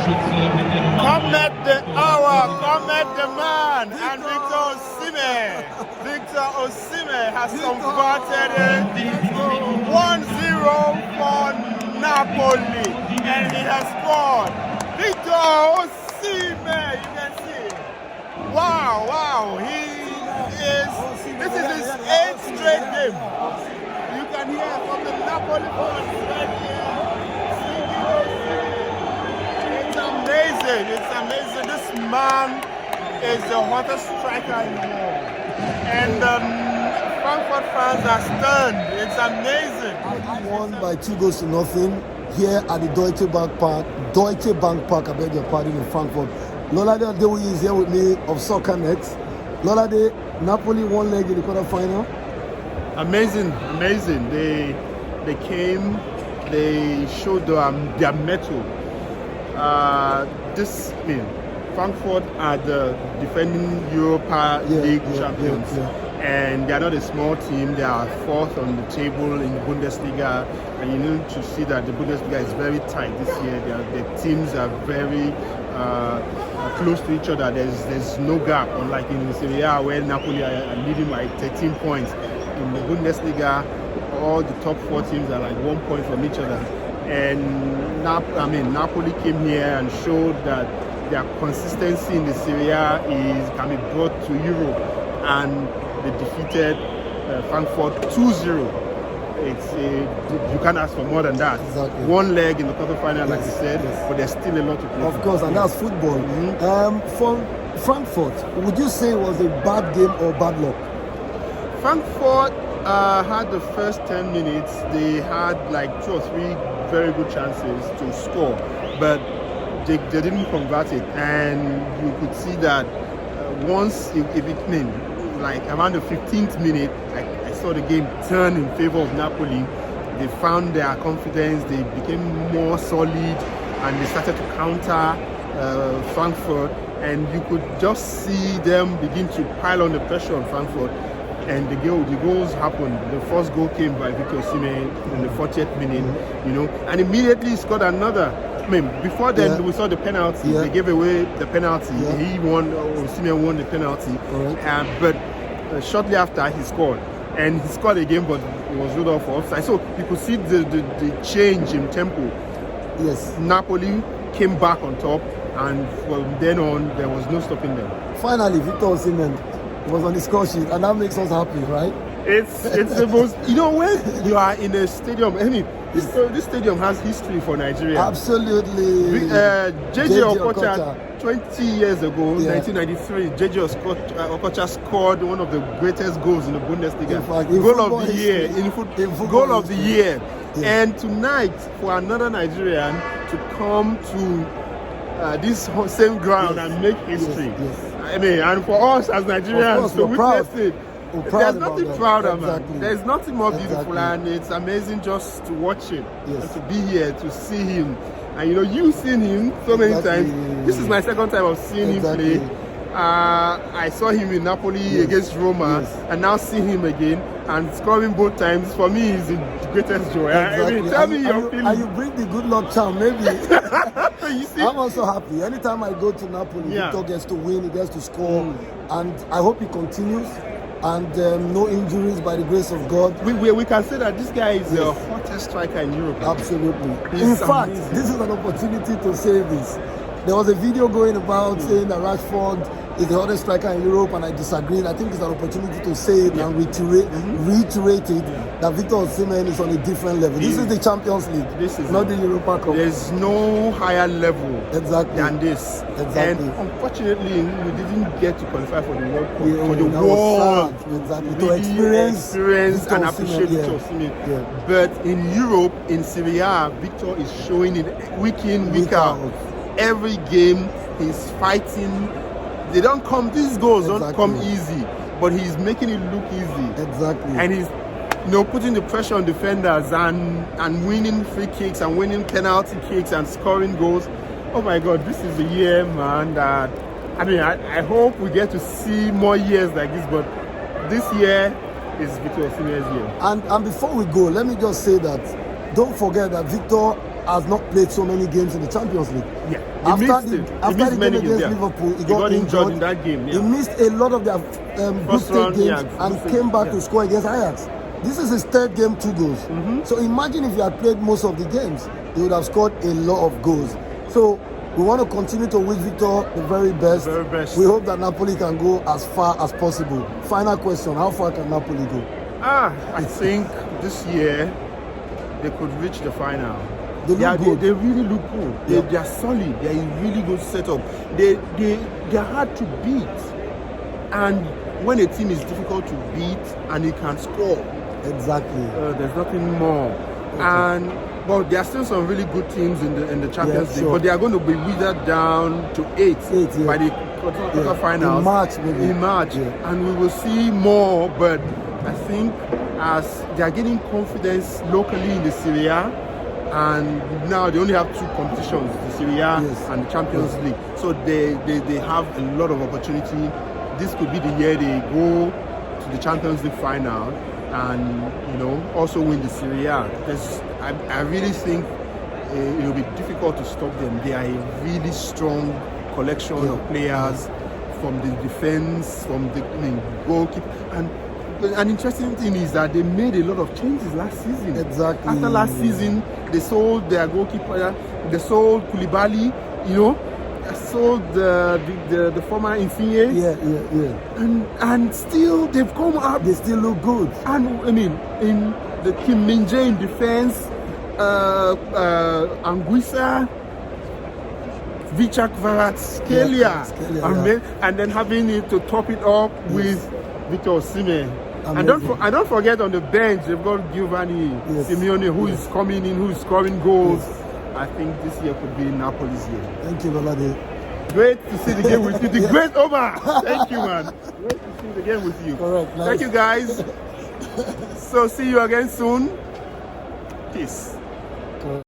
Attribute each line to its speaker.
Speaker 1: Come at the hour, come at the man, and Victor Osimhen. Victor Osimhen has converted it 1-0 for Napoli, and he has scored. Victor Osimhen, you can see. Wow, this is his 8th straight game. You can hear from the Napoli fans right here. It's amazing. This man is the hottest striker in the world. And the Frankfurt fans are stunned. It's amazing.
Speaker 2: Won by 2-0 here at the Deutsche Bank Park. I beg your pardon, in Frankfurt. Lolade Adewuyi is here with me of SoccerNet. Lolade, Napoli one leg in the quarterfinal.
Speaker 1: Amazing. They came, they showed their mettle. Frankfurt are the defending Europa League champions, and they are not a small team. They are 4th on the table in Bundesliga, and you need to see that the Bundesliga is very tight this year. The teams are very close to each other. There's no gap, unlike in Serie A where Napoli are leading by 13 points. In the Bundesliga, all the top 4 teams are like 1 point from each other. And Napoli came here and showed that their consistency in the Serie A can be brought to Europe, and they defeated Frankfurt 2-0. You can't ask for more than that.
Speaker 2: Exactly.
Speaker 1: One leg in the quarterfinal, like you said, but there's still a lot to play.
Speaker 2: Of course, and that's football. For Frankfurt, would you say it was a bad game or bad luck?
Speaker 1: Frankfurt had the first 10 minutes. They had like 2 or 3 very good chances to score, but they didn't convert it. And you could see that once like around the 15th minute, I saw the game turn in favor of Napoli. They found their confidence, they became more solid, and they started to counter Frankfurt, and you could just see them begin to pile on the pressure on Frankfurt. And the goals happened. The first goal came by Victor Osimhen in the 40th minute, and immediately he scored another. Before then we saw the penalty. They gave away the penalty. He won. Osimhen won the penalty. But shortly after he scored, and he scored again, but it was ruled off for offside. So you could see the change in tempo.
Speaker 2: Yes.
Speaker 1: Napoli came back on top, and from then on there was no stopping them.
Speaker 2: Finally, Victor Osimhen was on the score sheet, and that makes us happy, right?
Speaker 1: It's the most, when you are in a stadium, this stadium has history for Nigeria.
Speaker 2: Absolutely.
Speaker 1: JJ Okocha, 20 years ago, 1993, JJ Okocha scored one of the greatest goals in the Bundesliga. Goal of the year. Goal of the year. And tonight, for another Nigerian to come to this same ground and make history. And for us as Nigerians to witness it, there's nothing prouder, man. There's nothing more beautiful, and it's amazing just to watch it and to be here to see him. And you've seen him so many times. This is my second time of seeing him play. I saw him in Napoli against Roma, and now seeing him again and scoring both times, for me is the greatest joy. Tell me your feeling.
Speaker 2: And you bring the good luck charm, maybe.
Speaker 1: You see?
Speaker 2: I'm also happy. Anytime I go to Napoli, Victor gets to win, he gets to score, and I hope he continues. And no injuries by the grace of God.
Speaker 1: We can say that this guy is the hottest striker in Europe.
Speaker 2: Absolutely. In fact, this is an opportunity to say this. There was a video going about saying that Rashford is the hottest striker in Europe, and I disagreed. I think it's an opportunity to say it and reiterate it that Victor Osimhen is on a different level. This is the Champions League. This is not the Europa Cup.
Speaker 1: There's no higher level than this.
Speaker 2: Exactly.
Speaker 1: And unfortunately, we didn't get to qualify for the World Cup. For the
Speaker 2: world. To experience
Speaker 1: and appreciate Victor Osimhen. But in Europe, in Serie A, Victor is showing it week in, week out. Every game, he's fighting. These goals don't come easy, but he's making it look easy.
Speaker 2: Exactly.
Speaker 1: And he's putting the pressure on defenders and winning free kicks and winning penalty kicks and scoring goals. Oh my God, this is the year, man, that I hope we get to see more years like this, but this year is Victor Osimhen's year.
Speaker 2: And before we go, let me just say that don't forget that Victor has not played so many games in the Champions League. After the game
Speaker 1: many
Speaker 2: against
Speaker 1: games.
Speaker 2: Liverpool, he
Speaker 1: got
Speaker 2: got
Speaker 1: injured in that game.
Speaker 2: He missed a lot of their group
Speaker 1: First
Speaker 2: stage
Speaker 1: round,
Speaker 2: games and came back to score against Ajax. This is his third game, 2 goals. So imagine if he had played most of the games, he would have scored a lot of goals. So we want to continue to wish Victor the very best. We hope that Napoli can go as far as possible. Final question, how far can Napoli go?
Speaker 1: I think this year they could reach the final.
Speaker 2: They
Speaker 1: really look good. They are solid. They are a really good setup. They are hard to beat. And when a team is difficult to beat and it can score,
Speaker 2: exactly,
Speaker 1: there's nothing more. But there are still some really good teams in the Champions League. But they are going to be withered down to 8 by the quarterfinals
Speaker 2: in March.
Speaker 1: And we will see more. But I think as they are getting confidence locally in the Serie A, and now they only have 2 competitions, the Serie A and the Champions League. So they have a lot of opportunity. This could be the year they go to the Champions League final and also win the Serie A. I really think it will be difficult to stop them. They are a really strong collection of players from the defense, from the goalkeeper. And an interesting thing is that they made a lot of changes last season.
Speaker 2: Exactly.
Speaker 1: After last season, they sold their goalkeeper, they sold Koulibaly, sold the former Insigne. And still they've come up.
Speaker 2: They still look good.
Speaker 1: And in the Kim Min-jae in defense, Anguissa, Victor Osimhen, and then having it to top it up with Victor Osimhen. And don't forget on the bench they've got Giovanni Simeone, who is coming in, who is scoring goals. I think this year could be Napoli's year.
Speaker 2: Thank you, Lolade.
Speaker 1: Great to see the game with you. The great Omar. Thank you, man. Great to see the game with you.
Speaker 2: Correct. Nice.
Speaker 1: Thank you, guys. So see you again soon. Peace.